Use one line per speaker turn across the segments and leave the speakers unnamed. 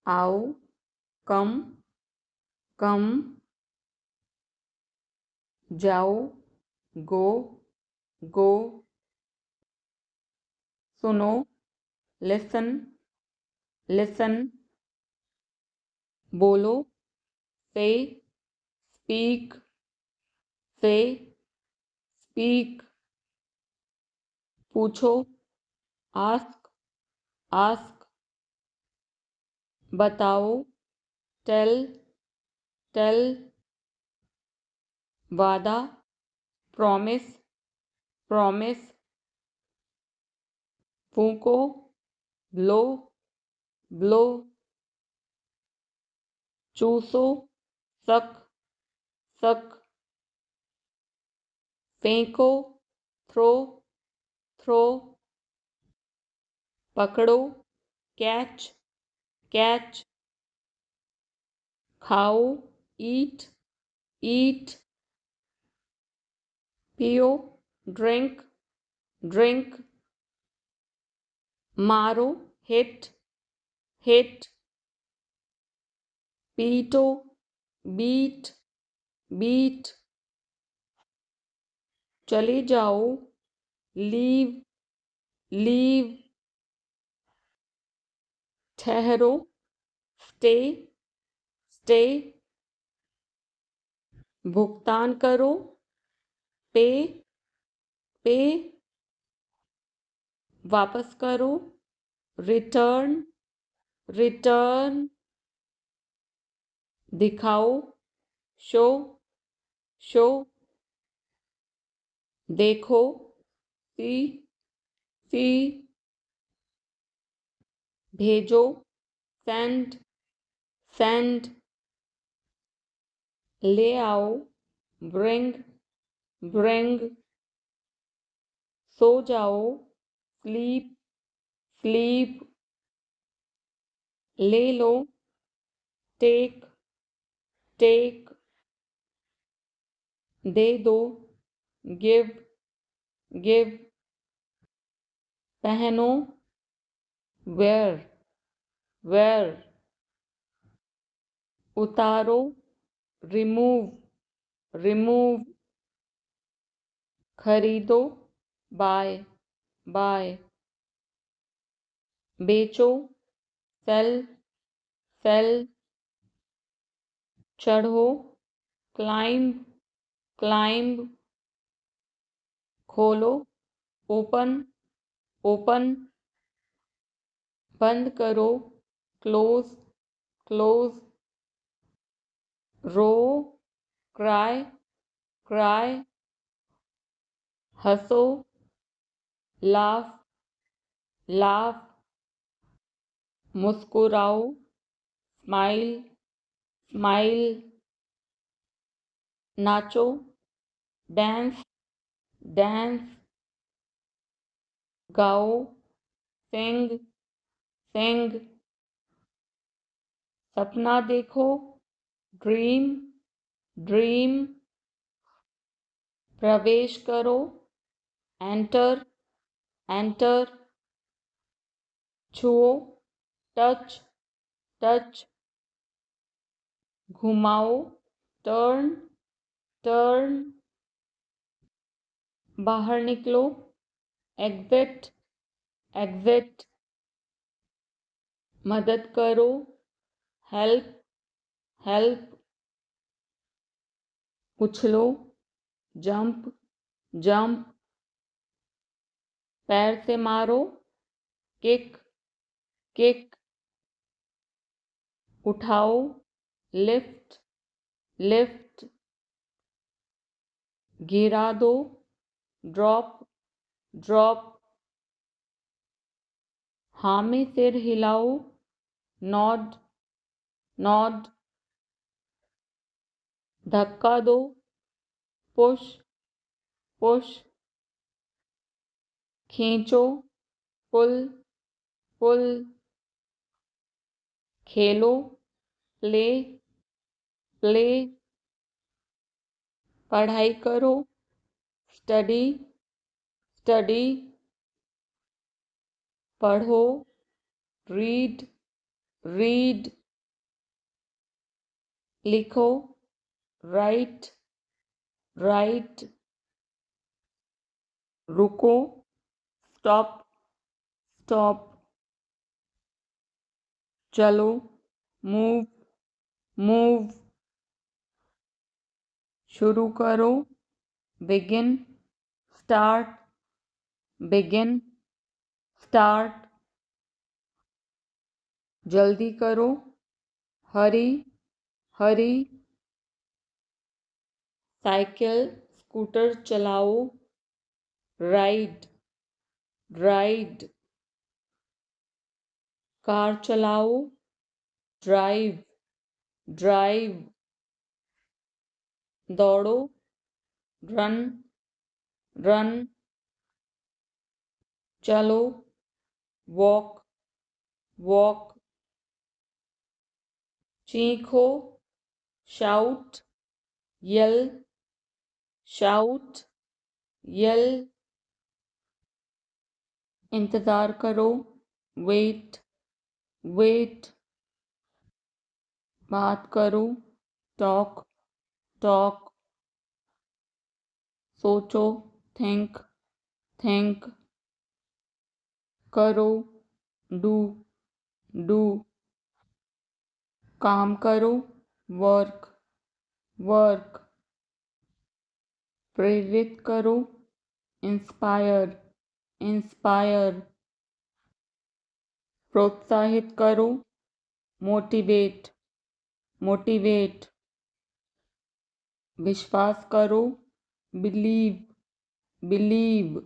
आओ, कम, कम, जाओ, गो, गो, सुनो, लिसन, लिसन, बोलो, से, स्पीक, से, स्पीक, पूछो, आस्क, आस्क, बताओ, टेल, टेल, वादा, प्रॉमिस, प्रॉमिस, फूंको, ब्लो, ब्लो, चूसो, सक, सक, फेंको, थ्रो, थ्रो, पकड़ो, कैच, कैच, खाओ, ईट, ईट, पियो, ड्रिंक, ड्रिंक, मारो, हिट, हिट, पीटो, बीट, बीट, चले जाओ, लीव, लीव, ठहरो, स्टे, स्टे, भुगतान करो, पे, पे, वापस करो, रिटर्न, रिटर्न, दिखाओ, शो, शो, देखो, सी, सी, भेजो, सेंड, सेंड, ले आओ, ब्रिंग, ब्रिंग, सो जाओ, स्लीप, स्लीप, ले लो, टेक, टेक, दे दो, गिव, गिव, पहनो, वेयर, वेयर, उतारो, रिमूव, रिमूव, खरीदो, बाय, बाय, बेचो, सेल, सेल, चढ़ो, क्लाइंब, क्लाइंब, खोलो, ओपन, ओपन, बंद करो, क्लोज, क्लोज, रो, क्राई, क्राई, हंसो, लाफ, लाफ, मुस्कुराओ, स्माइल, स्माइल, नाचो, डांस, डांस, गाओ, सिंग, सिंग, सपना देखो, ड्रीम, ड्रीम, प्रवेश करो, एंटर, एंटर, छुओ, टच, टच, घुमाओ, टर्न, टर्न, बाहर निकलो, एग्जिट, एग्जिट, मदद करो, हेल्प, हेल्प, उछलो, जंप, जंप, पैर से मारो, किक, किक, उठाओ, लिफ्ट, लिफ्ट, गिरा दो, ड्रॉप, ड्रॉप, हाँ में सिर हिलाओ, नॉड, नॉड, धक्का दो, पुश, पुश, खींचो, पुल, पुल, खेलो, प्ले, प्ले, पढ़ाई करो, स्टडी, स्टडी, पढ़ो, रीड, रीड, लिखो, राइट, राइट, रुको, स्टॉप, स्टॉप, चलो, मूव, मूव, शुरू करो, बिगिन, स्टार्ट, बिगिन, स्टार्ट, जल्दी करो, हरी, हरी, साइकिल, स्कूटर चलाओ, राइड, राइड, कार चलाओ, ड्राइव, ड्राइव, दौड़ो, रन, रन, चलो, वॉक, वॉक, चीखो, शाउट, यल, शाउट, यल, इंतज़ार करो, वेट, वेट, बात करो, टॉक, टॉक, सोचो, थिंक, थिंक, करो, डू, डू, काम करो, वर्क, वर्क, प्रेरित करो, इंस्पायर, इंस्पायर, प्रोत्साहित करो, मोटिवेट, मोटिवेट, विश्वास करो, बिलीव, बिलीव,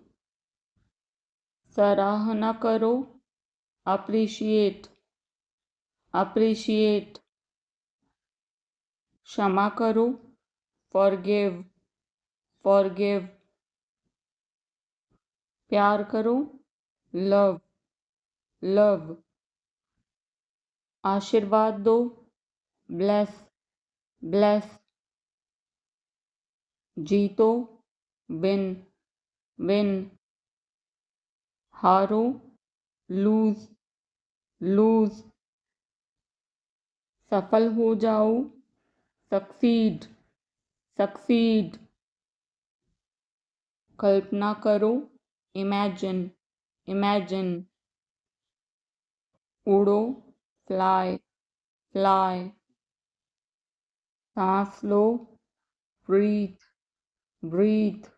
सराहना करो, अप्रिशिएट, अप्रिशिएट, क्षमा करो, फॉरगिव, फॉरगिव, प्यार करो, लव, लव, आशीर्वाद दो, ब्लेस, ब्लेस, जीतो, विन, विन, हारो, लूज, लूज, सफल हो जाओ, सक्सीड, सक्सीड, कल्पना करो, इमेजिन, इमेजिन, उड़ो, फ्लाई, फ्लाई, सांस लो, ब्रीथ, ब्रीथ,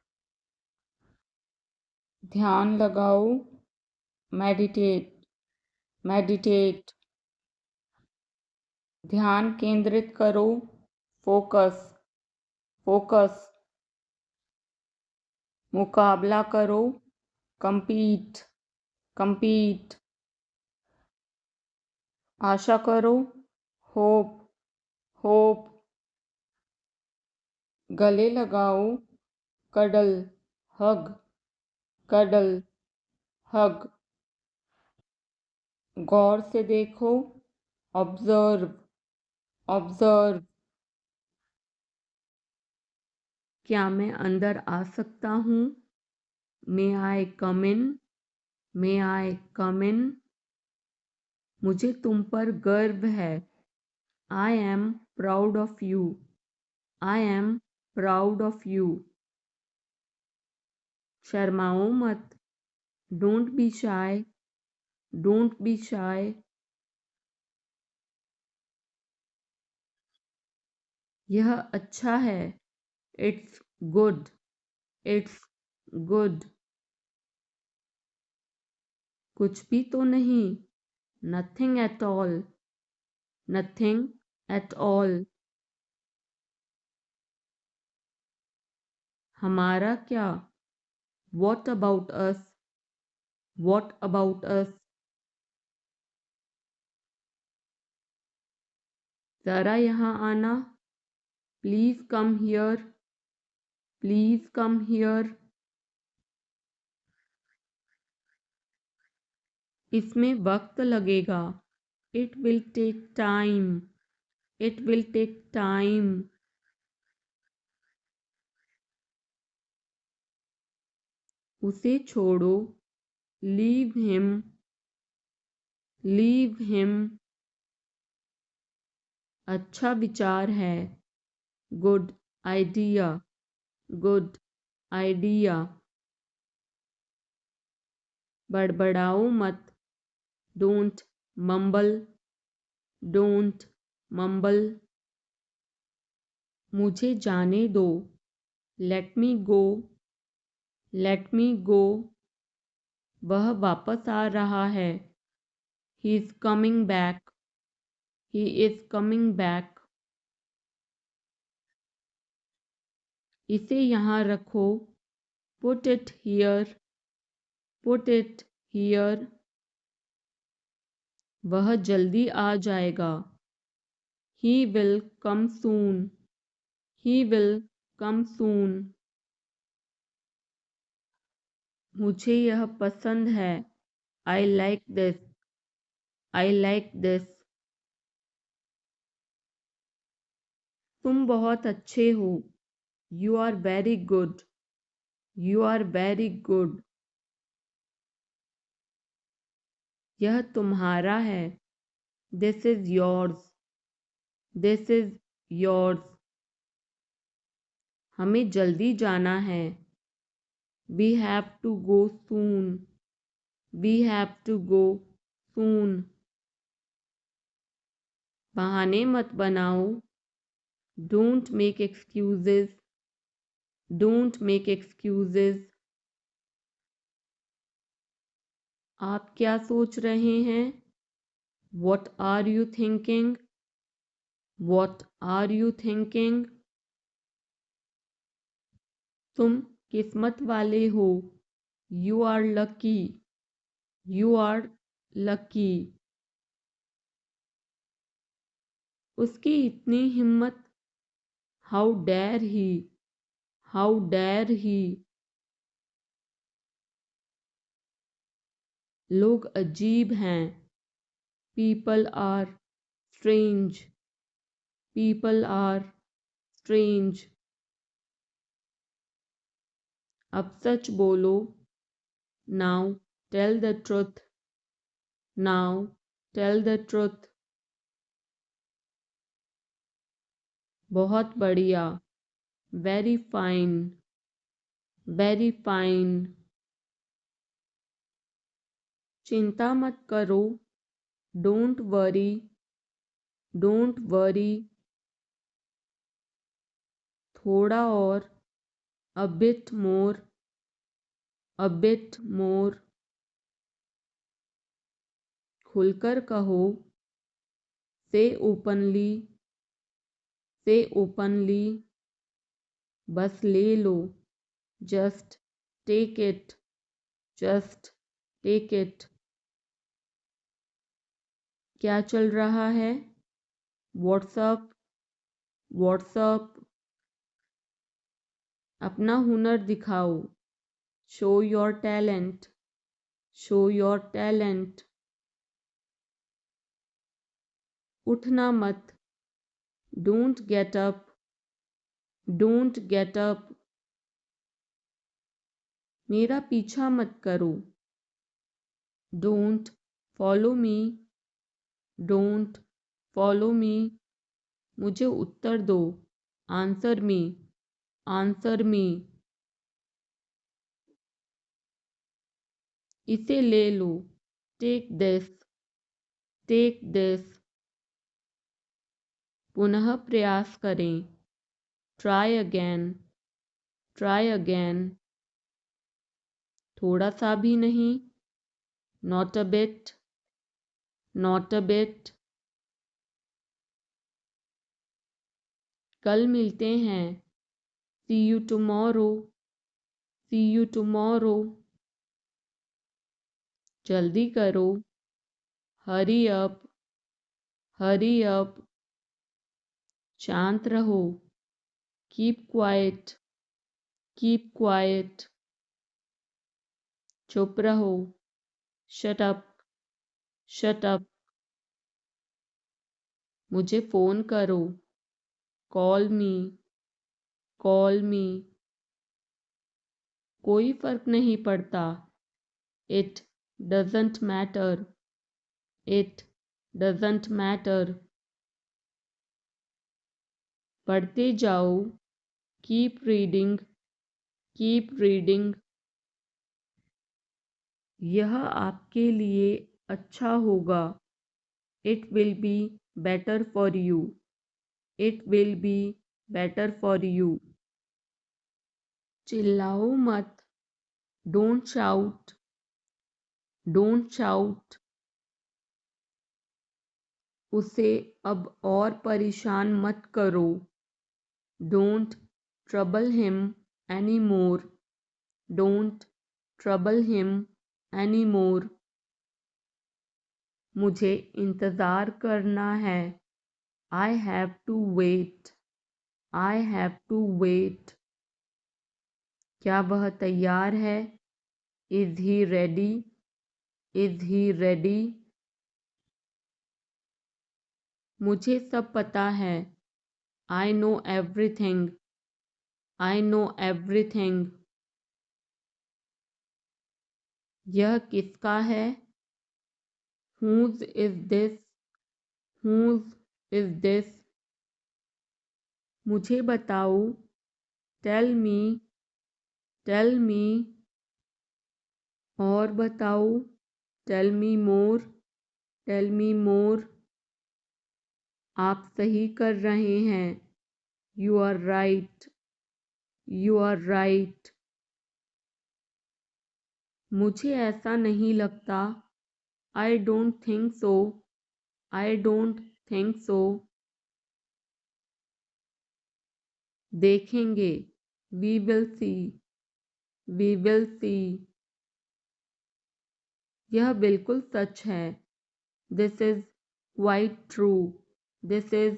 ध्यान लगाओ, मेडिटेट, मेडिटेट, ध्यान केंद्रित करो, फोकस, फोकस, मुकाबला करो, compete, compete, आशा करो, hope, hope, गले लगाओ, cuddle, hug, cuddle, hug, गौर से देखो, observe, observe, क्या मैं अंदर आ सकता हूँ? May I come in? May I come in? मुझे तुम पर गर्व है. I am proud of you. I am proud of you. शर्माओ मत. Don't be shy. Don't be shy. यह अच्छा है. It's good. It's good. कुछ भी तो नहीं. Nothing at all. Nothing at all. हमारा क्या? What about us? What about us? ज़रा यहाँ आना. Please come here. Please come here. इसमें वक्त लगेगा. It will take time. It will take time. उसे छोड़ो. Leave him. Leave him. अच्छा विचार है। Good idea, good idea. बड़बड़ाओ मत। Don't mumble, don't mumble. मुझे जाने दो। Let me go, let me go. वह वापस आ रहा है। He is coming back, he is coming back. इसे यहाँ रखो। Put it here, put it here. वह जल्दी आ जाएगा। He will come soon, he will come soon. मुझे यह पसंद है। I like this, I like this. तुम बहुत अच्छे हो। You are very good, you are very good. यह तुम्हारा है। This is yours, this is yours. हमें जल्दी जाना है। We have to go soon, we have to go soon. बहाने मत बनाओ। Don't make excuses, don't make excuses. आप क्या सोच रहे हैं? What are you thinking, what are you thinking. तुम किस्मत वाले हो। You are lucky, you are lucky. उसकी इतनी हिम्मत। How dare he, how dare he. लोग अजीब हैं। People are strange, people are strange. अब सच बोलो। Now tell the truth, now tell the truth. बहुत बढ़िया। Very fine, very fine. चिंता मत करो। Don't worry, don't worry. थोड़ा और। A bit more, a bit more. खुलकर कहो। Say openly, say openly. बस ले लो। Just take it, just take it. क्या चल रहा है? What's up, what's up. अपना हुनर दिखाओ। Show your talent, show your talent. उठना मत। Don't get up, don't get up. मेरा पीछा मत करो। Don't follow me, don't follow me. मुझे उत्तर दो। Answer me, answer me. इसे ले लो। Take this, take this. पुनः प्रयास करें। Try again, try again. थोड़ा सा भी नहीं। Not a bit, not a bit. कल मिलते हैं। See you tomorrow, see you tomorrow. जल्दी करो। Hurry up, hurry up. शांत रहो। Keep quiet, keep quiet. चुप रहो। Shut up, shut up. मुझे फ़ोन करो। कॉल मी, कॉल मी। कोई फर्क नहीं पड़ता। It doesn't matter, it doesn't matter. पढ़ते जाओ, कीप रीडिंग, कीप रीडिंग। यह आपके लिए अच्छा होगा, it will be better for you, it will be better for you. चिल्लाओ मत, डोंट शाउट, डोंट शाउट। उसे अब और परेशान मत करो, don't trouble him any more, don't trouble him any more. मुझे इंतज़ार करना है, I have to wait, I have to wait. क्या वह तैयार है, is he ready, is he ready. मुझे सब पता है, I know everything, I know everything. यह किसका है, whose is this, whose is this। मुझे बताओ, टेल मी, टेल मी। और बताओ, टेल मी मोर, टेल मी मोर। आप सही कर रहे हैं, you are right, you are right. मुझे ऐसा नहीं लगता, I don't think so, I don't think so. देखेंगे, we will see, we will see. यह बिल्कुल सच है, this is quite true, this is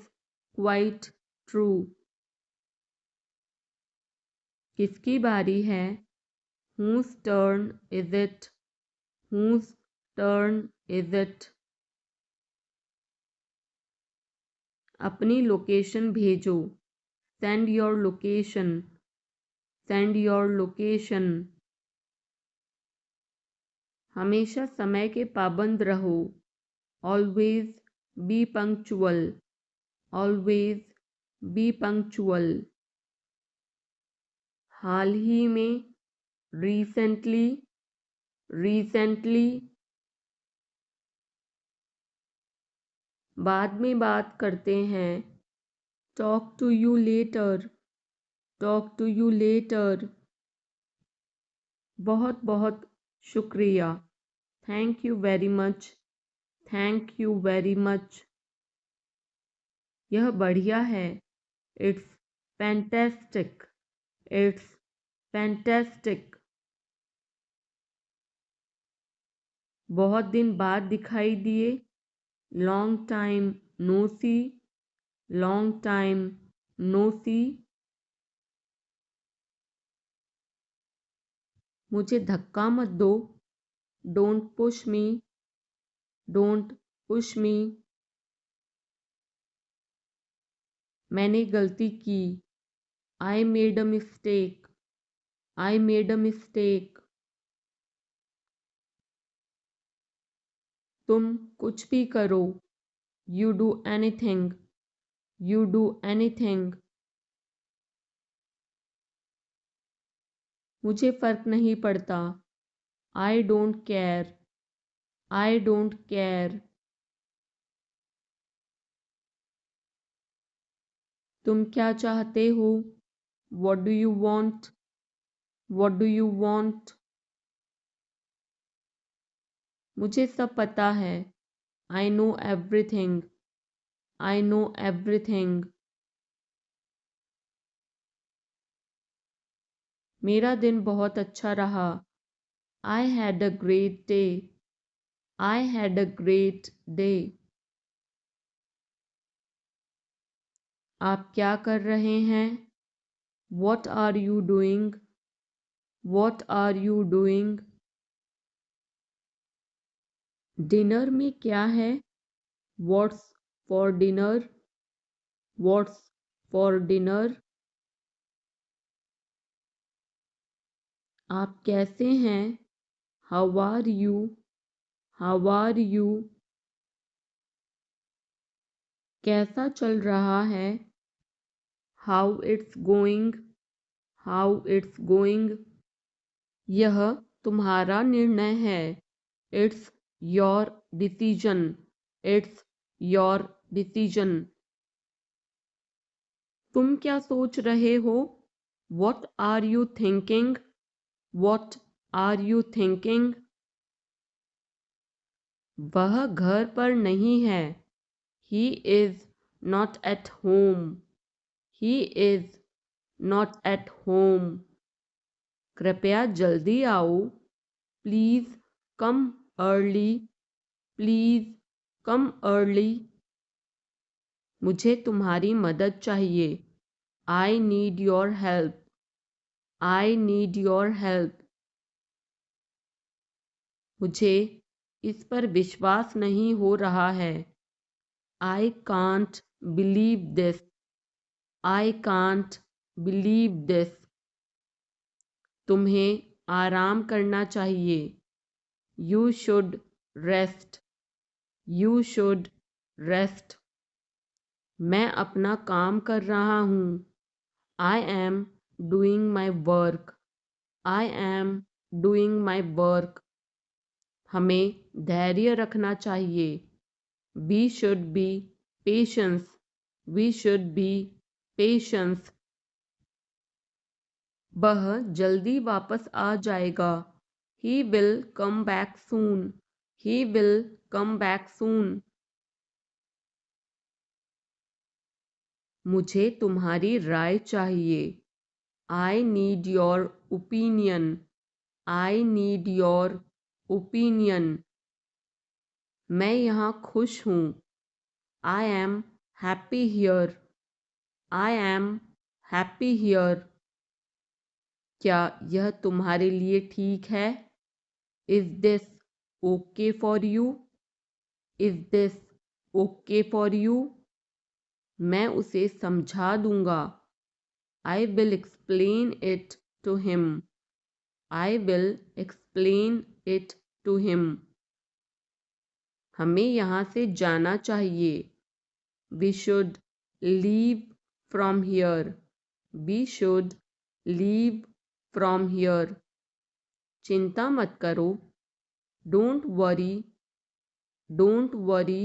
quite true. किसकी बारी है, whose turn is it, whose turn is it। अपनी लोकेशन भेजो, send your location, send your location. हमेशा समय के पाबंद रहो, always be punctual, always be punctual. हाल ही में, रिसेंटली, रिसेंटली। बाद में बात करते हैं, talk to you later, talk to you later. बहुत बहुत शुक्रिया, thank you very much, thank you very much. यह बढ़िया है, इट्स फैंटेस्टिक, इट्स फैंटेस्टिक। बहुत दिन बाद दिखाई दिए, लॉन्ग टाइम नो सी, लॉन्ग टाइम नो सी। मुझे धक्का मत दो, don't push me, don't push मी। मैंने गलती की, I made a mistake, I made a mistake. तुम कुछ भी करो, you do anything, you do anything. मुझे फ़र्क नहीं पड़ता, I don't care, I don't care. तुम क्या चाहते हो, what do you want, what do you want. मुझे सब पता है, I know everything, I know everything. मेरा दिन बहुत अच्छा रहा, I had a great day, I had a great day. आप क्या कर रहे हैं, what are you doing, what are you doing. Dinner में क्या है, what's for dinner, what's for dinner. आप कैसे हैं, how are you, how are you. कैसा चल रहा है, how it's going, how it's going. यह तुम्हारा निर्णय है। It's your decision, it's your decision. तुम क्या सोच रहे हो? What are you thinking, what are you thinking. वह घर पर नहीं है। He is not at home, he is not at home. कृपया जल्दी आओ। Please come early, please come early. मुझे तुम्हारी मदद चाहिए। I need your help, I need your help. मुझे इस पर विश्वास नहीं हो रहा है। I can't believe this, I can't believe this. तुम्हें आराम करना चाहिए। You should rest, you should rest. मैं अपना काम कर रहा हूँ। I am doing my work, I am doing my work. हमें धैर्य रखना चाहिए। We should be patience, we should be patience. वह जल्दी वापस आ जाएगा। He will come back soon, he will come back soon. मुझे तुम्हारी राय चाहिए। I need your opinion, I need your opinion. मैं यहाँ खुश हूँ। I am happy here, I am happy here. क्या यह तुम्हारे लिए ठीक है? Is this okay for you, is this okay for you. मैं उसे समझा दूंगा। I will explain it to him, I will explain it to him. हमें यहाँ से जाना चाहिए। We should leave from here, we should leave from here. चिंता मत करो। Don't worry, don't worry.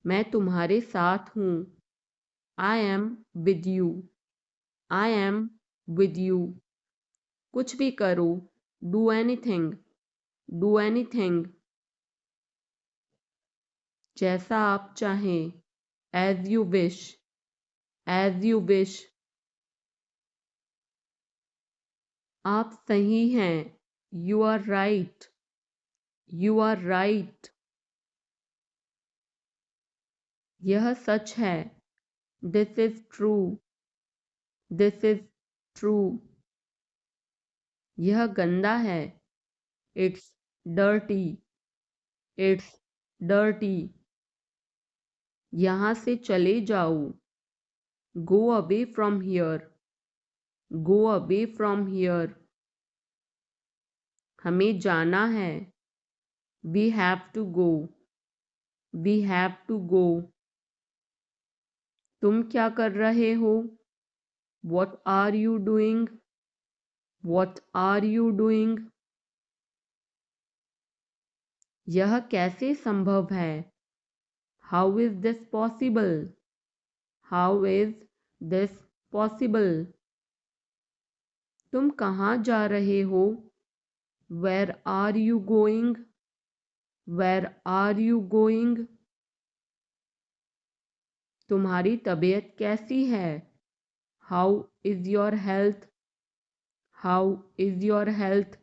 मैं तुम्हारे साथ हूँ। I am with you, I am with you. कुछ भी करो। Do anything, do anything. जैसा आप चाहें। As you wish, as you wish. आप सही हैं। You are right, you are right. यह सच है। This is true, this is true. यह गंदा है। It's dirty, it's dirty. यहाँ से चले जाओ। Go away from here, go away from here. हमें जाना है। We have to go, we have to go. तुम क्या कर रहे हो? What are you doing, what are you doing. यह कैसे संभव है? How is this possible, how is this possible. तुम कहाँ जा रहे हो? Where are you going, where are you going. तुम्हारी तबीयत कैसी है? How is your health, how is your health.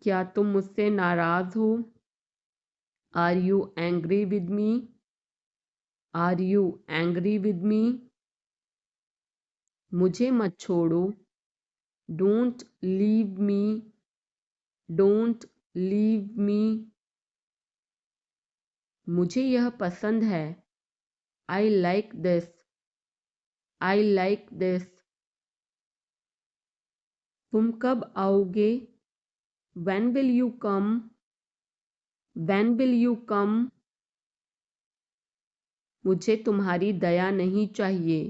क्या तुम मुझसे नाराज हो? Are you angry with me, are you angry with me. मुझे मत छोड़ो। Don't leave me, don't leave me. मुझे यह पसंद है। I like this, I like this. तुम कब आओगे? When will you come, when will you come. मुझे तुम्हारी दया नहीं चाहिए।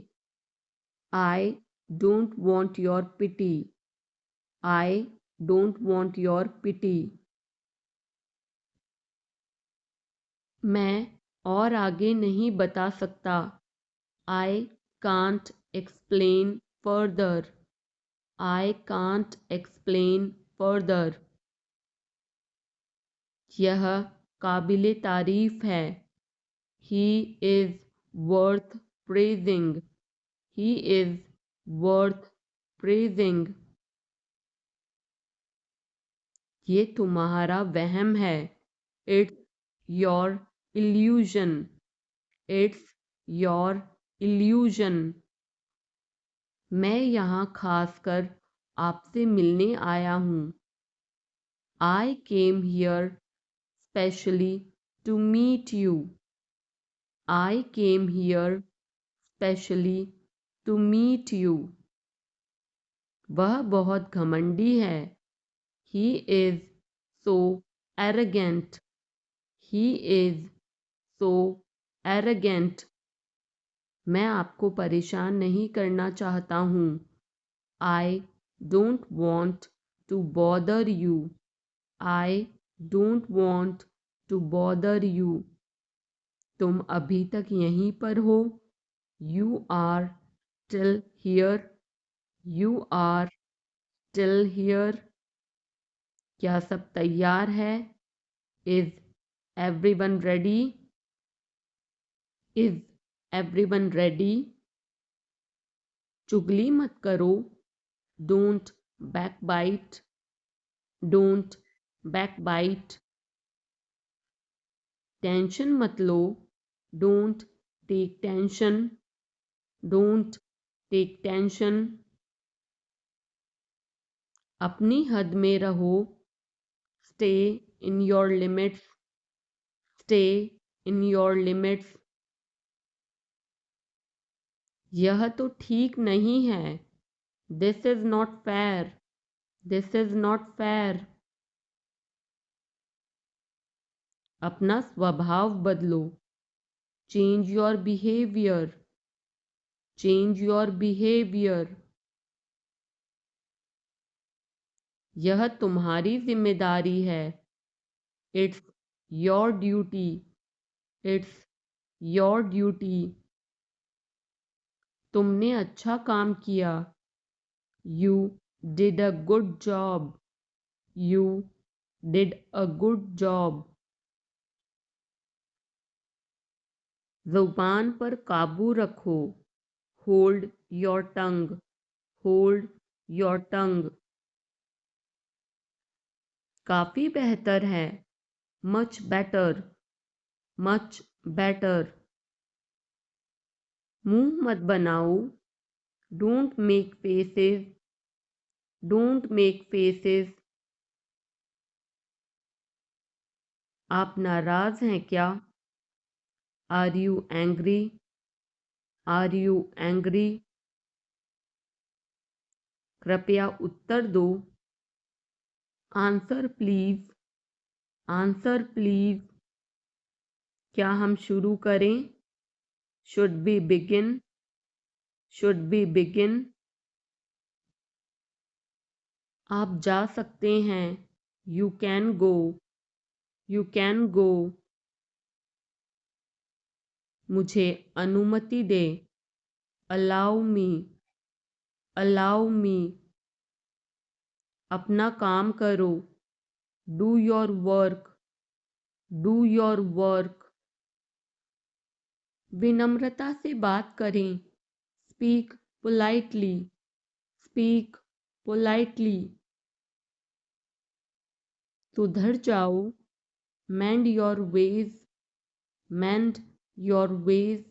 I don't want your pity. I don't want your pity. मैं और आगे नहीं बता सकता। I can't explain further. I can't explain further. यह काबिले तारीफ है। He is worth praising. He is worth praising. ये तुम्हारा वहम है। It's your illusion. It's your illusion. मैं यहाँ खासकर आपसे मिलने आया हूँ। I came here specially to meet you. I came here specially to meet you. वह बहुत घमंडी है। He is so arrogant. He is so arrogant. मैं आपको परेशान नहीं करना चाहता हूँ। I don't want to bother you. I don't want to bother you. तुम अभी तक यहीं पर हो। You are still here. You are still here. क्या सब तैयार है? Is everyone ready? Is everyone ready? चुगली मत करो। Don't backbite. Don't backbite. Tension मत लो। Don't take tension. Don't take tension. अपनी हद में रहो। Stay in your limits. Stay in your limits. यह तो ठीक नहीं है। This is not fair. This is not fair. अपना स्वभाव बदलो। Change your behaviour. Change your behaviour. यह तुम्हारी जिम्मेदारी है। It's your duty. It's your duty. तुमने अच्छा काम किया। You did a good job. You did a good job. ज़ुबान पर काबू रखो। Hold your tongue. Hold your tongue. काफ़ी बेहतर है। Much better. Much better. मुंह मत बनाओ। Don't make faces. Don't make faces. आप नाराज़ हैं क्या? Are you angry? Are you angry? कृपया उत्तर दो। Answer please. Answer please. क्या हम शुरू करें? Should be begin? Should be begin? आप जा सकते हैं। You can go. You can गो। मुझे अनुमति दे। Allow me. Allow me. अपना काम करो। Do your work. Do your work. विनम्रता से बात करें। Speak politely. Speak politely. सुधर जाओ। Mend your ways. Mend your ways.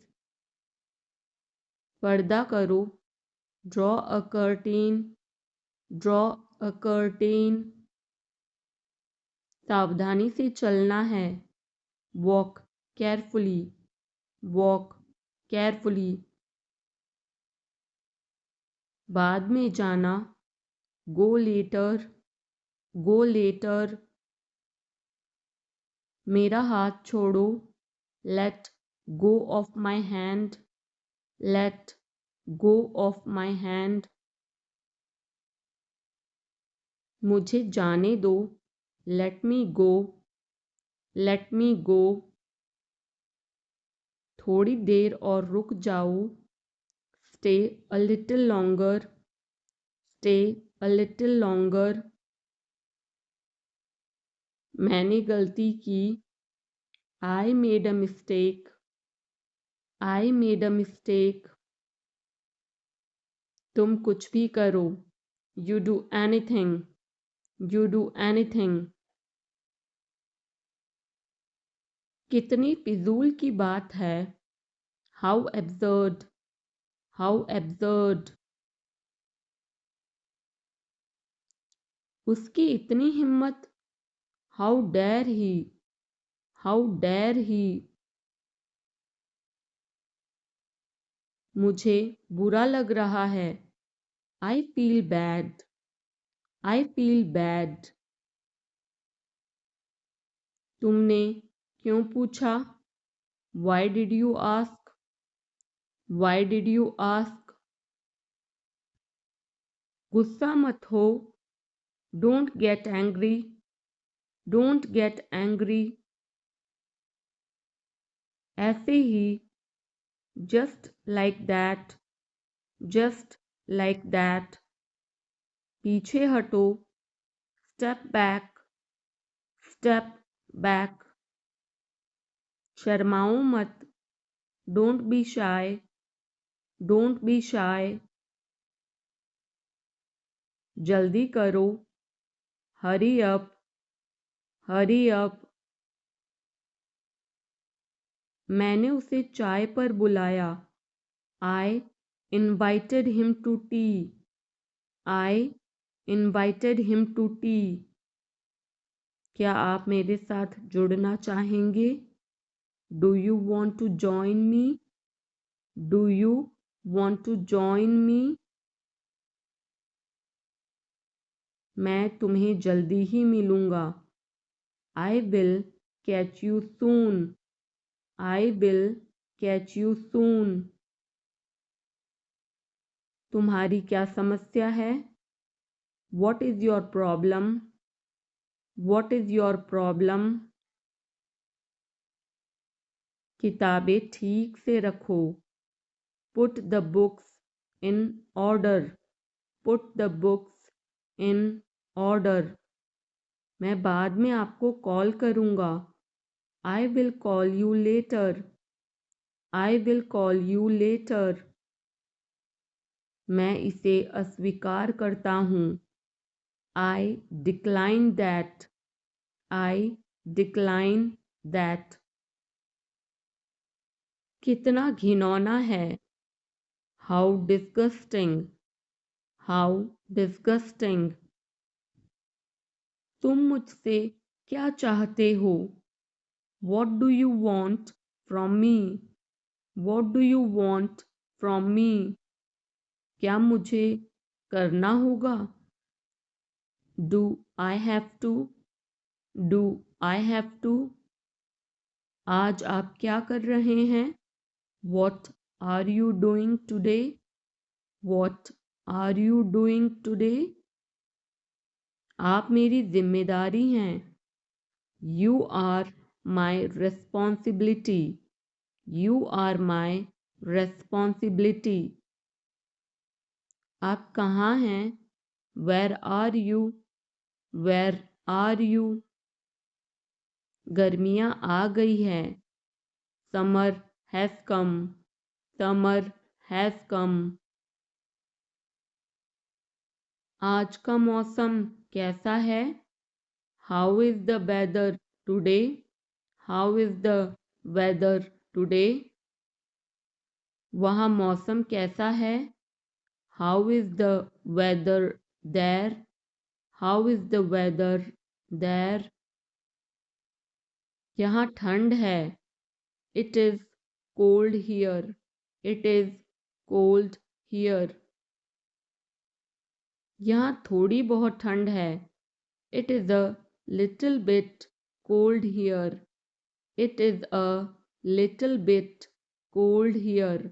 पर्दा करो। Draw a curtain. Draw a curtain. सावधानी से चलना है। Walk carefully. Walk carefully. बाद में जाना। Go later. Go later. मेरा हाथ छोड़ो। Let go of my hand, let go of my hand. मुझे जाने दो, let me go, let me go. थोड़ी देर और रुक जाओ, stay a little longer, stay a little longer. मैंने गलती की, I made a mistake, I made a mistake. तुम कुछ भी करो, you do anything, you do anything. कितनी फिजूल की बात है, how absurd, how absurd. उसकी इतनी हिम्मत, how dare he, how dare he. मुझे बुरा लग रहा है, I feel bad, I feel bad. तुमने क्यों पूछा, why did you ask, why did you ask. गुस्सा मत हो, don't get angry, don't get angry. ऐसे ही, just like that, just like that. पीछे हटो, step back, step back. शर्माओ मत, don't be shy, don't be shy. जल्दी करो, hurry up, hurry up. मैंने उसे चाय पर बुलाया, I invited him to tea, I invited him to tea. क्या आप मेरे साथ जुड़ना चाहेंगे, do you want to join me, do you want to join me. मैं तुम्हें जल्दी ही मिलूँगा, I will catch you soon, I will catch you soon. तुम्हारी क्या समस्या है, what is your problem, what is your problem. किताबें ठीक से रखो, put the books in order, put the books in order. मैं बाद में आपको कॉल करूँगा, I will call you later, I will call you later. मैं इसे अस्वीकार करता हूँ, I decline that, I decline that. कितना घिनौना है, how disgusting, how disgusting. तुम मुझसे क्या चाहते हो, what do you want from me, what do you want from me. क्या मुझे करना होगा, do I have to, do I have to. आज आप क्या कर रहे हैं, what are you doing today, what are you doing today. आप मेरी जिम्मेदारी हैं, you are my responsibility, you are my responsibility. आप कहाँ हैं, where are you, where are you. गर्मियाँ आ गई है, summer has come, summer has come. आज का मौसम कैसा है, how is the weather today, how is the weather today. वहाँ मौसम कैसा है, how is the weather there, how is the weather there. यहाँ ठंड है, it is cold here, it is cold here. यहाँ थोड़ी बहुत ठंड है, it is a little bit cold here, it is a little bit cold here.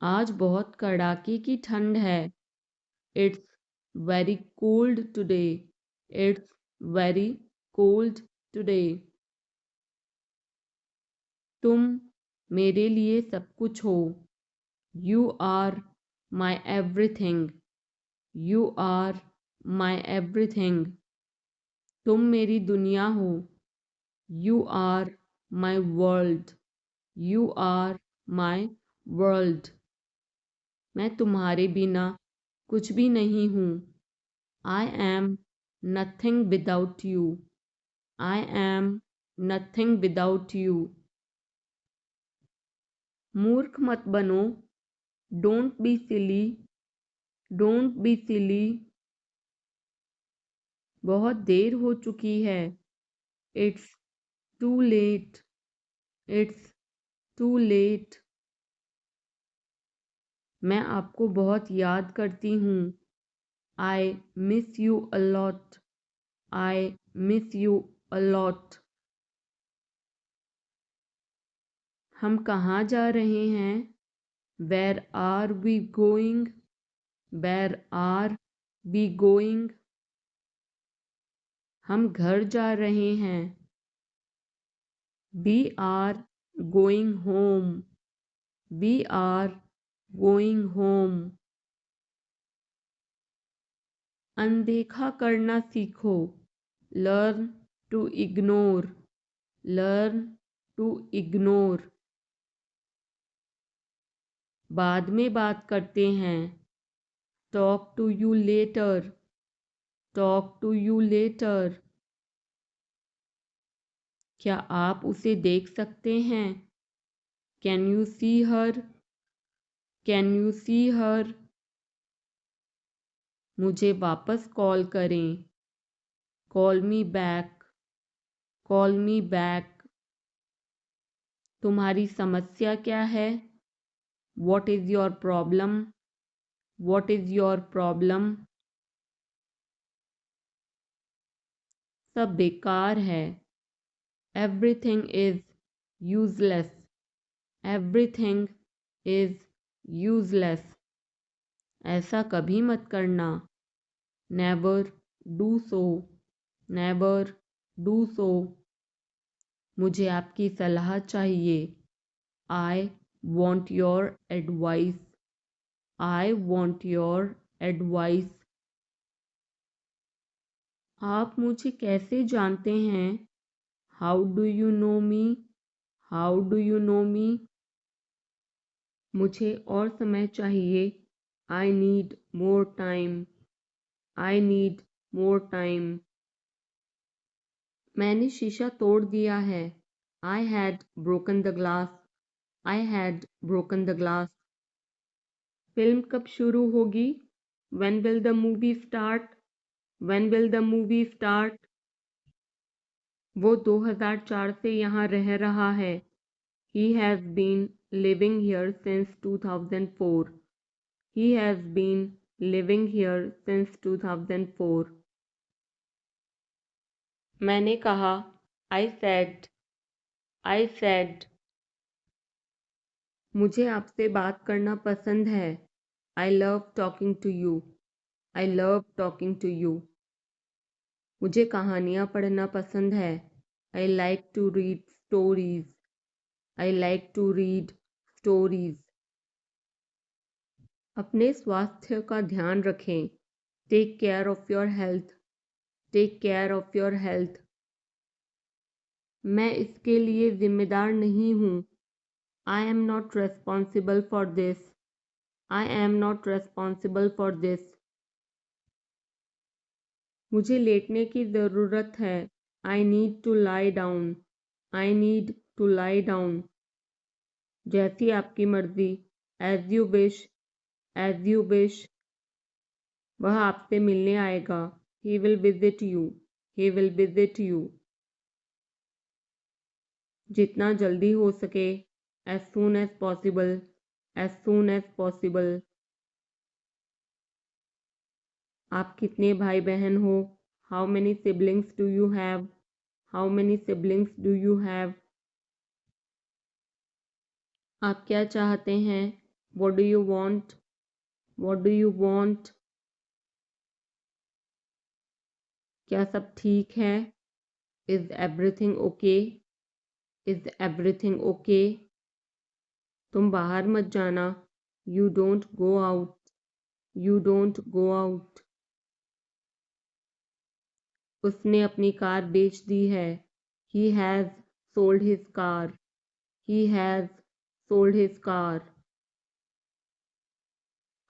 आज बहुत कड़ाके की ठंड है. It's very cold today. It's very cold today. तुम मेरे लिए सब कुछ हो. You are my everything. You are my everything. तुम मेरी दुनिया हो. You are my world. You are my world. मैं तुम्हारे बिना कुछ भी नहीं हूँ. I am nothing without you. I am nothing without you. मूर्ख मत बनो. Don't be silly. Don't be silly. बहुत देर हो चुकी है. It's too late. It's too late. मैं आपको बहुत याद करती हूँ. I miss you a lot. I miss you a lot. हम कहाँ जा रहे हैं? Where are we going? Where are we going? हम घर जा रहे हैं. We are going home. We are going home. अनदेखा करना सीखो. Learn to ignore. Learn to ignore. बाद में बात करते हैं. Talk to you later. Talk to you later. क्या आप उसे देख सकते हैं? Can you see her? Can you see her? मुझे वापस कॉल करें. Call me back. Call me back. तुम्हारी समस्या क्या है? What is your problem? What is your problem? सब बेकार है. Everything is useless. Everything is useless. ऐसा कभी मत करना. Never do so. Never do so. मुझे आपकी सलाह चाहिए. I want your advice. I want your advice. आप मुझे कैसे जानते हैं? How do you know me? How do you know me? मुझे और समय चाहिए. I need more time. I need more time. मैंने शीशा तोड़ दिया है. I had broken the glass. I had broken the glass. Film कब शुरू होगी? When will the movie start? When will the movie start? वो 2004 से यहाँ रह रहा है. He has been living here since 2004. He has been living here since 2004. मैंने कहा. I said. I said. मुझे आपसे बात करना पसंद है. I love talking to you. I love talking to you. मुझे कहानियाँ पढ़ना पसंद है. I like to read stories. I like to read stories. अपने स्वास्थ्य का ध्यान रखें. Take care of your health. Take care of your health. मैं इसके लिए जिम्मेदार नहीं हूँ. I am not responsible for this. I am not responsible for this. मुझे लेटने की ज़रूरत है. I need to lie down. I need to lie down. जैसी आपकी मर्जी. As you wish. As you wish. वह आपसे मिलने आएगा. He will visit you. He will visit you. जितना जल्दी हो सके. As soon as possible. As soon as possible. आप कितने भाई बहन हो? How many siblings do you have? How many siblings do you have? आप क्या चाहते हैं? What do you want? What do you want? क्या सब ठीक है? Is everything okay? Is everything okay? तुम बाहर मत जाना। You don't go out. You don't go out. उसने अपनी कार बेच दी है। He has sold his car. He has sold his car.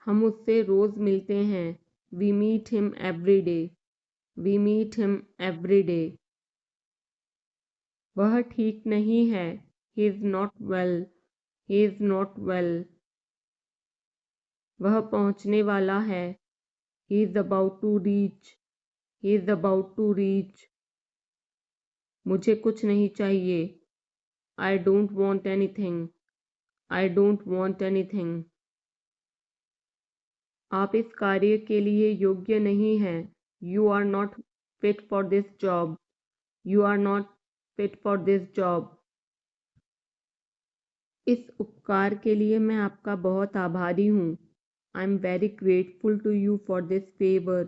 हम उससे रोज मिलते हैं। We meet him every day. We meet him every day. वह ठीक नहीं है। He is not well. He is not well. वह पहुंचने वाला है। He is about to reach. He is about to reach. मुझे कुछ नहीं चाहिए। I don't want anything. I don't want anything. आप इस कार्य के लिए योग्य नहीं हैं। You are not fit for this job. You are not fit for this job. इस उपकार के लिए मैं आपका बहुत आभारी हूँ। I'm very grateful to you for this favor.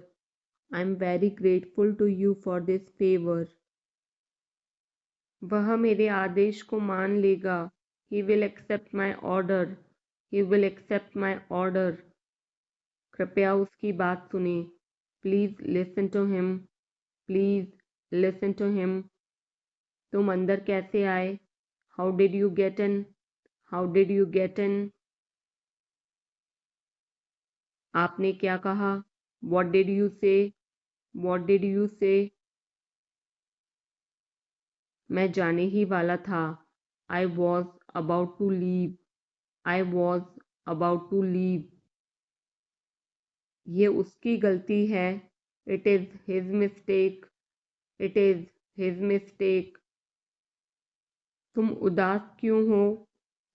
I'm very grateful to you for this favor. वह मेरे आदेश को मान लेगा। He will accept my order. He will accept my order. कृपया उसकी बात सुने। Please listen to him. Please listen to him. तुम अंदर कैसे आए? How did you get in? How did you get in? आपने क्या कहा? What did you say? What did you say? मैं जाने ही वाला था। I was about to leave. I was about to leave. ये उसकी गलती है। It is his mistake. It is his mistake. तुम उदास क्यों हो?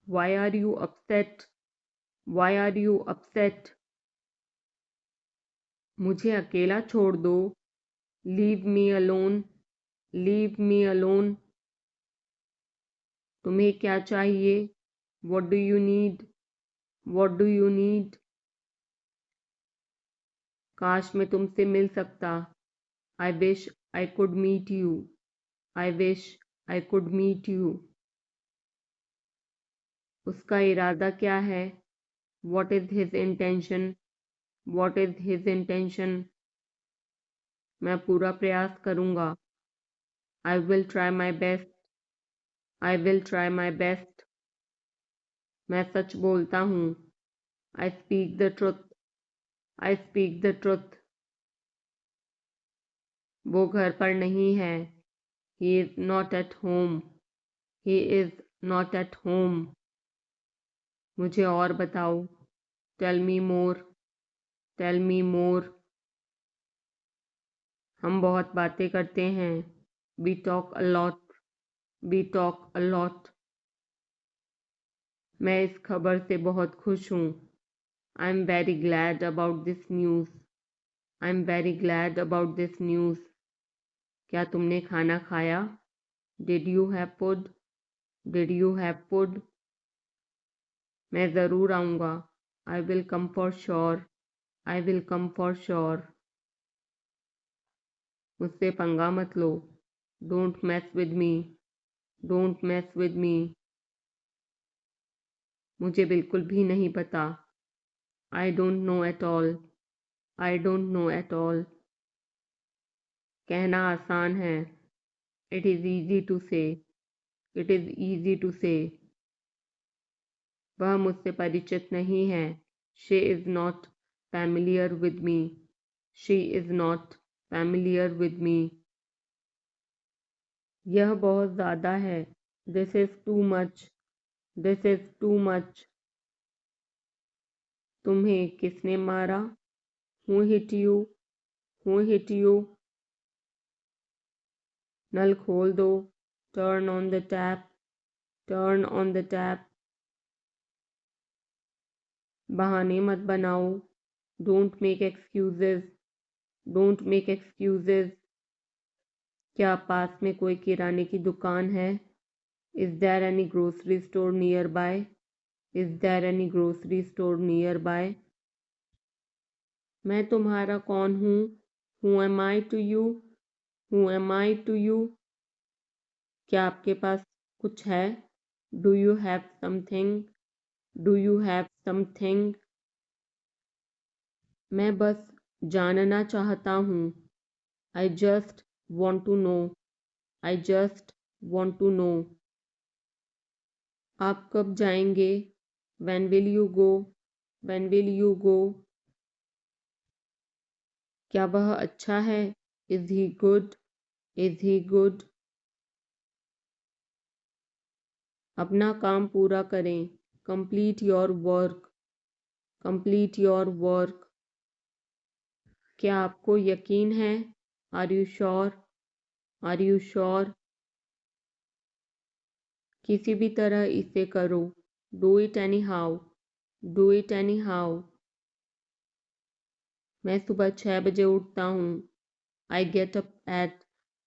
Why are you upset? Why are you upset? मुझे अकेला छोड़ दो। Leave me alone. Leave me alone. तुम्हें क्या चाहिए? What do you need? What do you need? काश मैं तुमसे मिल सकता। I wish I could meet you. I wish I could meet you. उसका इरादा क्या है? What is his intention? What is his intention? मैं पूरा प्रयास करूँगा। I will try my best. I will try my best. मैं सच बोलता हूँ। I speak the truth. I speak the truth. वो घर पर नहीं है। He is not at home. He is not at home. मुझे और बताओ। Tell me more. Tell me more. हम बहुत बातें करते हैं। We talk a lot. We talk a lot. मैं इस खबर से बहुत खुश हूँ। I'm very glad about this news. I'm very glad about this news. क्या तुमने खाना खाया? Did you have food? Did you have food? मैं ज़रूर आऊँगा। I will come for sure. I will come for sure. मुझसे पंगा मत लो। Don't mess with me. Don't mess with me. मुझे बिल्कुल भी नहीं पता। I don't know at all. I don't know at all. कहना आसान है। It is easy to say. It is easy to say. वह मुझसे परिचित नहीं है। She is not familiar with me. She is not familiar with me. यह बहुत ज़्यादा है। This is too much. This is too much. तुम्हें किसने मारा? Who hit you? Who hit you? नल खोल दो। Turn on the tap. Turn on the tap. बहाने मत बनाओ। Don't make excuses. Don't make excuses. क्या पास में कोई किराने की दुकान है? Is there any grocery store nearby? Is there any grocery store nearby? मैं तुम्हारा कौन हूँ? Who am I to you? Who am I to you? क्या आपके पास कुछ है? Do you have something? Do you have something? मैं बस जानना चाहता हूँ। I just want to know. I just want to know. आप कब जाएंगे? When will you go? When will you go? क्या वह अच्छा है? Is he good? Is he good? अपना काम पूरा करें। Complete your work. Complete your work. क्या आपको यकीन है? Are you sure? Are you sure? किसी भी तरह इसे करो। Do it anyhow. Do it anyhow. मैं सुबह 6 बजे उठता हूँ। I get up at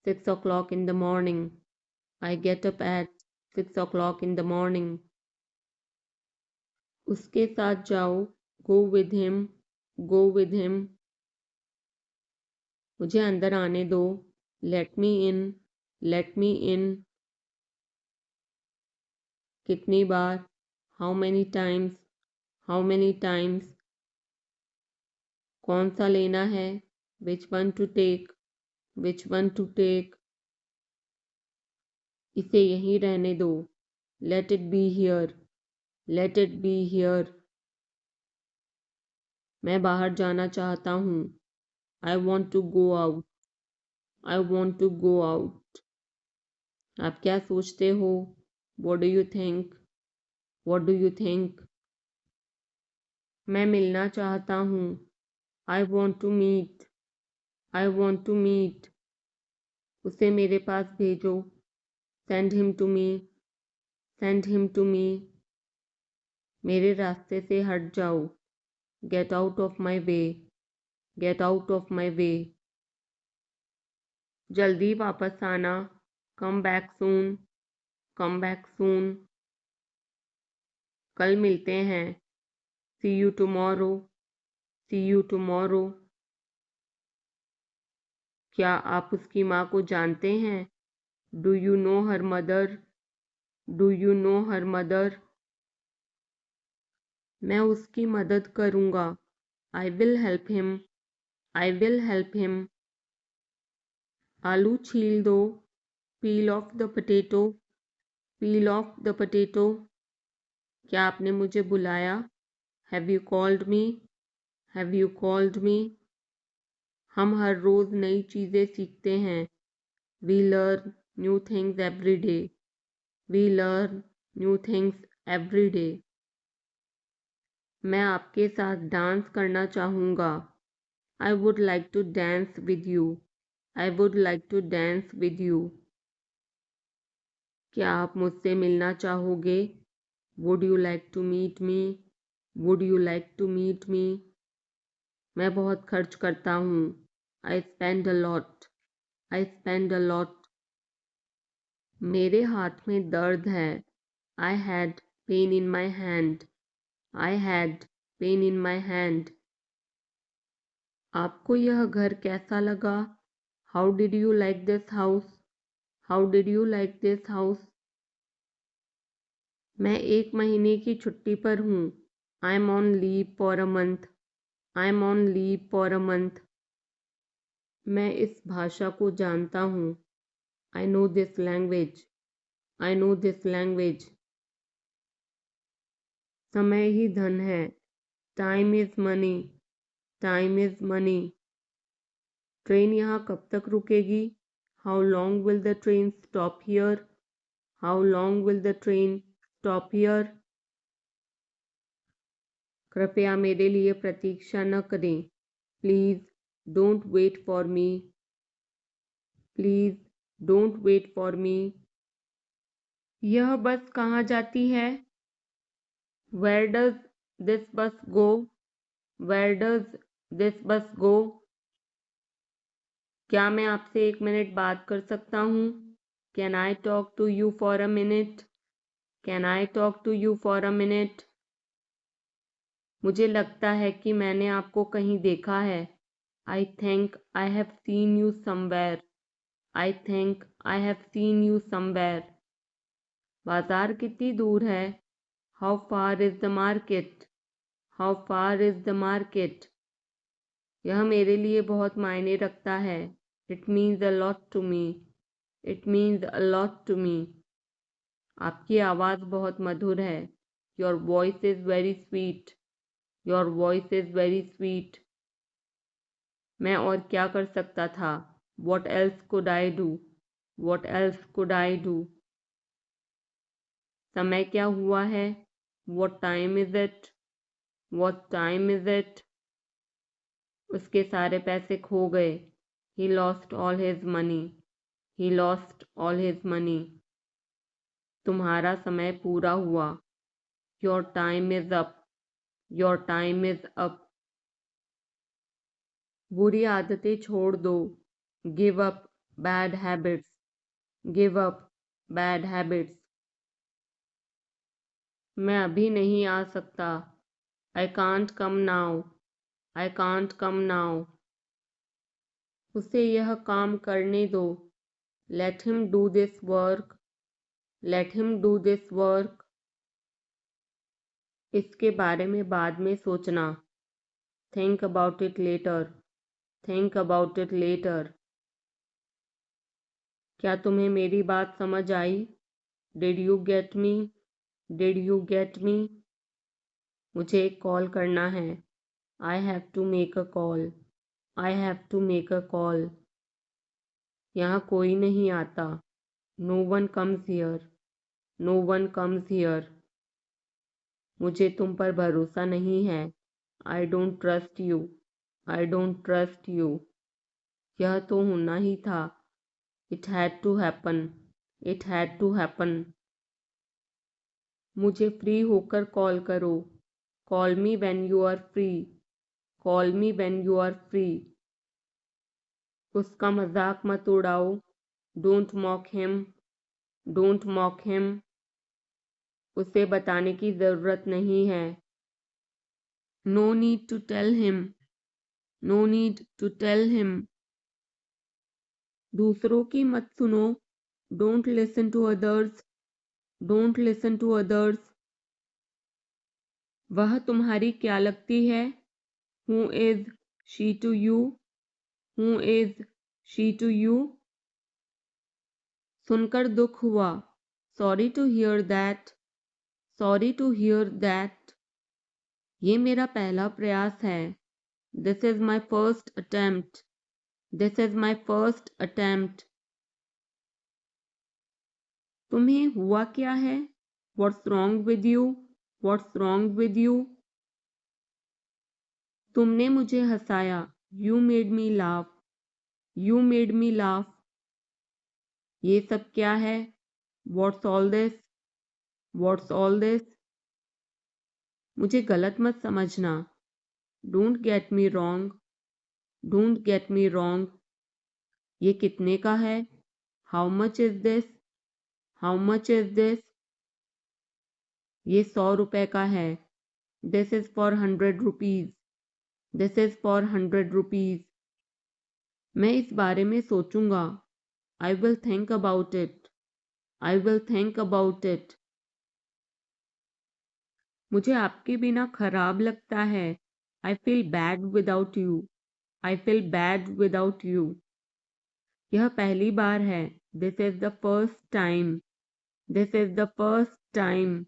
6 o'clock in the morning. I get up at 6 o'clock in the morning. उसके साथ जाओ। Go with him. Go with him. मुझे अंदर आने दो। Let me in. Let me in. कितनी बार? How many times? How many times? कौन सा लेना है? Which one to take? Which one to take? इसे यहीं रहने दो। Let it be here. Let it be here. मैं बाहर जाना चाहता हूँ। I want to go out. I want to go out. आप क्या सोचते हो? What do you think? What do you think? मैं मिलना चाहता हूँ। I want to meet. I want to meet. उसे मेरे पास भेजो। Send him to me. Send him to me. मेरे रास्ते से हट जाओ। Get out of my way. Get out of my way. जल्दी वापस आना। Come back soon. Come back soon. कल मिलते हैं। See you tomorrow. See you tomorrow. क्या आप उसकी माँ को जानते हैं? Do you know her mother? Do you know her mother? मैं उसकी मदद करूँगा। I will help him. I will help him. आलू छील दो। Peel off the potato. Peel off the potato. क्या आपने मुझे बुलाया? Have you called me? Have you called me? हम हर रोज़ नई चीज़ें सीखते हैं। We learn new things every day. We learn new things every day. मैं आपके साथ डांस करना चाहूँगा। I would like to dance with you. I would like to dance with you. क्या आप मुझसे मिलना चाहोगे? Would you like to meet me? Would you like to meet me? मैं बहुत खर्च करता हूँ। I spend a lot. I spend a lot. मेरे हाथ में दर्द है। I had pain in my hand. I had pain in my hand. आपको यह घर कैसा लगा? How did you like this house? How did you like this house? मैं 1 महीने की छुट्टी पर हूँ। I'm on leave for a month. I'm on leave for a month. मैं इस भाषा को जानता हूँ। I know this language. I know this language. समय ही धन है। Time is money. Time is money. Train यहाँ कब तक रुकेगी? How long will the train stop here? How long will the train stop here? कृपया मेरे लिए प्रतीक्षा न करें। Please don't wait for me. Please don't wait for me. यह बस कहाँ जाती है? Where does this bus go? Where does this bus go? क्या मैं आपसे 1 मिनट बात कर सकता हूँ? Can I talk to you for a minute? Can I talk to you for a minute? मुझे लगता है कि मैंने आपको कहीं देखा है। I think I have seen you somewhere. I think I have seen you somewhere. बाजार कितनी दूर है? How far is the market? How far is the market? यह मेरे लिए बहुत मायने रखता है। It means a lot to me. It means a lot to me. आपकी आवाज़ बहुत मधुर है। Your voice is very sweet. Your voice is very sweet. मैं और क्या कर सकता था? What else could I do? What else could I do? समय क्या हुआ है? What time is it? What time is it? उसके सारे पैसे खो गए। He lost all his money. He lost all his money. तुम्हारा समय पूरा हुआ। Your time is up. Your time is up. बुरी आदतें छोड़ दो। Give up bad habits. Give up bad habits. मैं अभी नहीं आ सकता। I can't come now. I can't come now. उसे यह काम करने दो। Let him do this work. Let him do this work. इसके बारे में बाद में सोचना। Think about it later. Think about it later. क्या तुम्हें मेरी बात समझ आई? Did you get me? Did you get me? मुझे एक कॉल करना है। I have to make a call. I have to make a call. यहाँ कोई नहीं आता। No one comes here. No one comes here. मुझे तुम पर भरोसा नहीं है। I don't trust you. I don't trust you. यह तो होना ही था। It had to happen. It had to happen. मुझे फ्री होकर कॉल करो। Call me when you are free. Call me when you are free. उसका मजाक मत उड़ाओ। Don't mock him. Don't mock him. उसे बताने की ज़रूरत नहीं है। No need to tell him. No need to tell him. दूसरों की मत सुनो। Don't listen to others. Don't listen to others. वह तुम्हारी क्या लगती है? Who is she to you? Who is she to you? सुनकर दुख हुआ। Sorry to hear that. Sorry to hear that. ये मेरा पहला प्रयास है। This is my first attempt. This is my first attempt. तुम्हें हुआ क्या है? What's wrong with you? What's wrong with you? तुमने मुझे हंसाया। You made me laugh. You made me laugh. ये सब क्या है? What's all this? What's all this? मुझे गलत मत समझना। Don't get me wrong. Don't get me wrong. ये कितने का है? How much is this? How much is this? ये 100 रुपए का है। This is for 100 rupees. This is for 100 rupees. मैं इस बारे में सोचूंगा। I will think about it. I will think about it. मुझे आपके बिना खराब लगता है। I feel bad without you. I feel bad without you. यह पहली बार है। This is the first time. This is the first time.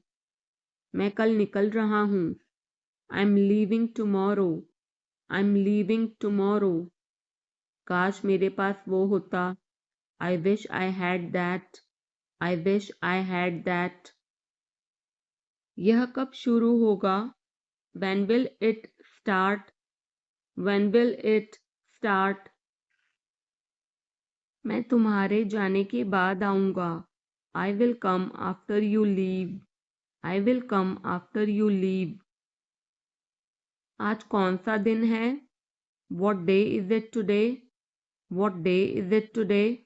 मैं कल निकल रहा हूँ। I am leaving tomorrow. I am leaving tomorrow. काश मेरे पास वो होता। I wish I had that. I wish I had that. यह कब शुरू होगा? When will it start? When will it start? मैं तुम्हारे जाने के बाद आऊँगा। I will come after you leave. I will come after you leave. आज कौन सा दिन है? What day is it today? What day is it today?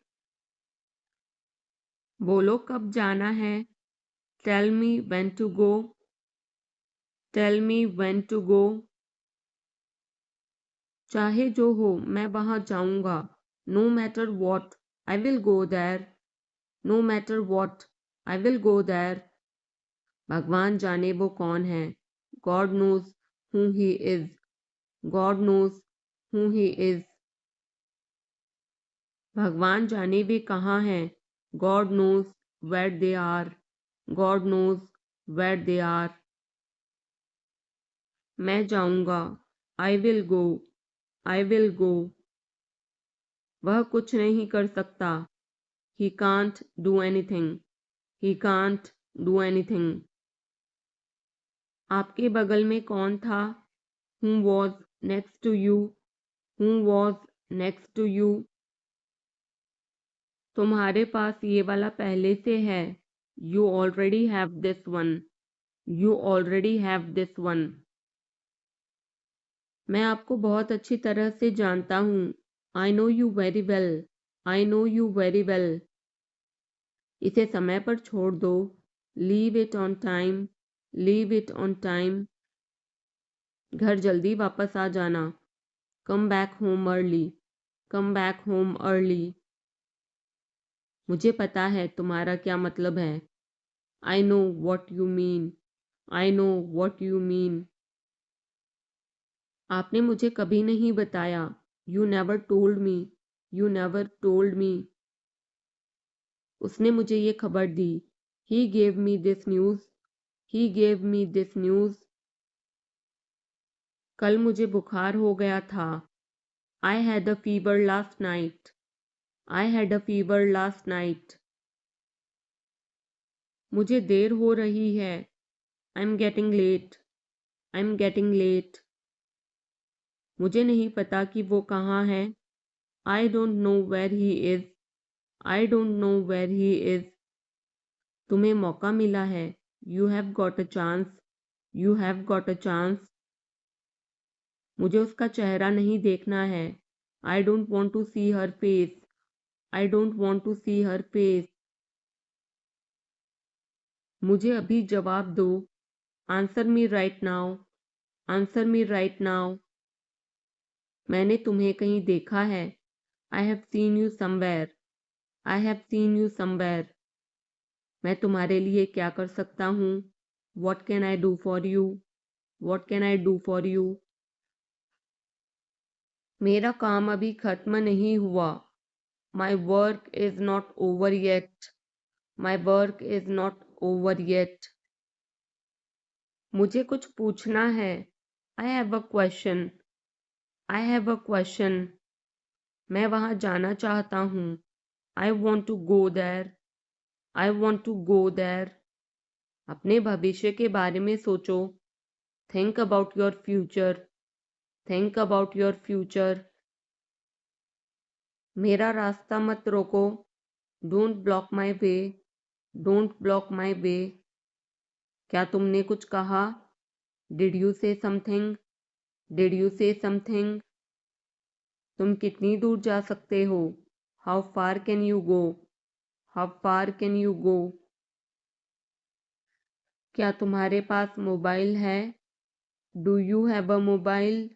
बोलो कब जाना है? Tell me when to go. Tell me when to go. चाहे जो हो मैं वहां जाऊंगा। No matter what I will go there. No matter what I will go there. भगवान जाने वो कौन है। God knows who he is. God knows who he is. भगवान जाने वे कहाँ हैं। God knows where they are. God knows where they are. मैं जाऊंगा। I will go. I will go. वह कुछ नहीं कर सकता। He can't do anything. He can't do anything. आपके बगल में कौन था। Who was next to you. Who was next to you. तुम्हारे पास ये वाला पहले से है। You already have this one. You already have this one. मैं आपको बहुत अच्छी तरह से जानता हूँ। I know you very well. I know you very well. इसे समय पर छोड़ दो। Leave it on time. Leave it on time. घर जल्दी वापस आ जाना। Come back home early. Come back home early. मुझे पता है तुम्हारा क्या मतलब है। I know what you mean. I know what you mean. आपने मुझे कभी नहीं बताया। You never told me. You never told me. उसने मुझे ये खबर दी। He gave me this news. He gave me this news. कल मुझे बुखार हो गया था। I had a fever last night. I had a fever last night. मुझे देर हो रही है। I am getting late. I am getting late. मुझे नहीं पता कि वो कहाँ है। I don't know where he is. I don't know where he is. तुम्हें मौका मिला है। You have got a chance. You have got a chance. मुझे उसका चेहरा नहीं देखना है। I don't want to see her face. I don't want to see her face. मुझे अभी जवाब दो। Answer me right now. Answer me right now. मैंने तुम्हें कहीं देखा है। I have seen you somewhere. I have seen you somewhere. मैं तुम्हारे लिए क्या कर सकता हूँ। What can I do for you. What can I do for you. मेरा काम अभी खत्म नहीं हुआ। My work is not over yet. My work is not over yet. मुझे कुछ पूछना है। I have a question. I have a question. मैं वहाँ जाना चाहता हूँ। I want to go there. I want to go there. अपने भविष्य के बारे में सोचो। Think about your future. Think about your future. मेरा रास्ता मत रोको। Don't block my way. Don't block my way. क्या तुमने कुछ कहा। Did you say something. Did you say something. तुम कितनी दूर जा सकते हो। How far can you go. How far can you go. क्या तुम्हारे पास मोबाइल है। Do you have a mobile.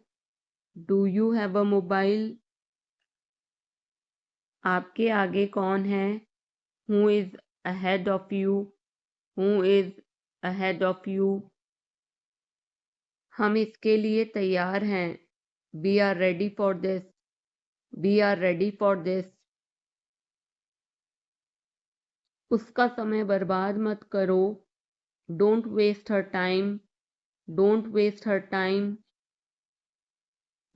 Do you have a mobile. आपके आगे कौन है। Who is ahead of you. Who is ahead of you. हम इसके लिए तैयार हैं। We are ready for this. We are ready for this. उसका समय बर्बाद मत करो। Don't waste her time. Don't waste her time.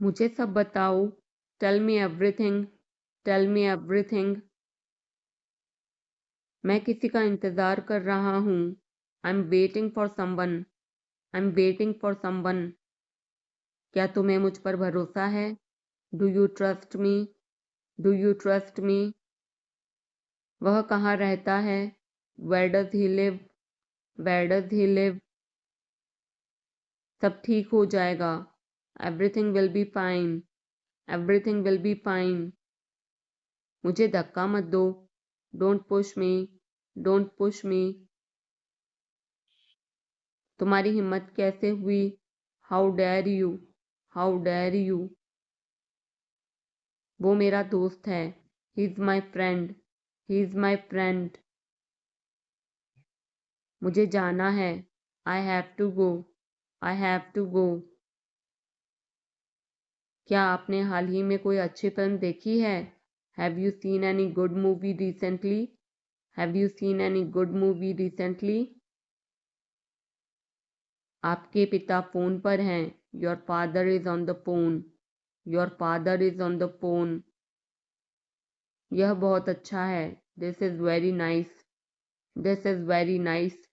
मुझे सब बताओ। Tell me everything. Tell me everything. मैं किसी का इंतज़ार कर रहा हूँ। I am waiting for someone. I am waiting for someone. क्या तुम्हें मुझ पर भरोसा है। Do you trust me. Do you trust me. वह कहाँ रहता है। Where does he live. Where does he live. सब ठीक हो जाएगा। Everything will be fine. Everything will be fine. मुझे धक्का मत दो। Don't push me. Don't push मी। तुम्हारी हिम्मत कैसे हुई? How dare you, how dare you. वो मेरा दोस्त है। He is my friend, he is my friend. मुझे जाना है। I have to go, I have to go. क्या आपने हाल ही में कोई अच्छी फिल्म देखी है? Have you seen any good movie recently? Have you seen any good movie recently? आपके पिता फ़ोन पर हैं। Your father is on the phone, your father is on the phone. यह बहुत अच्छा है। This is very nice, this is very nice.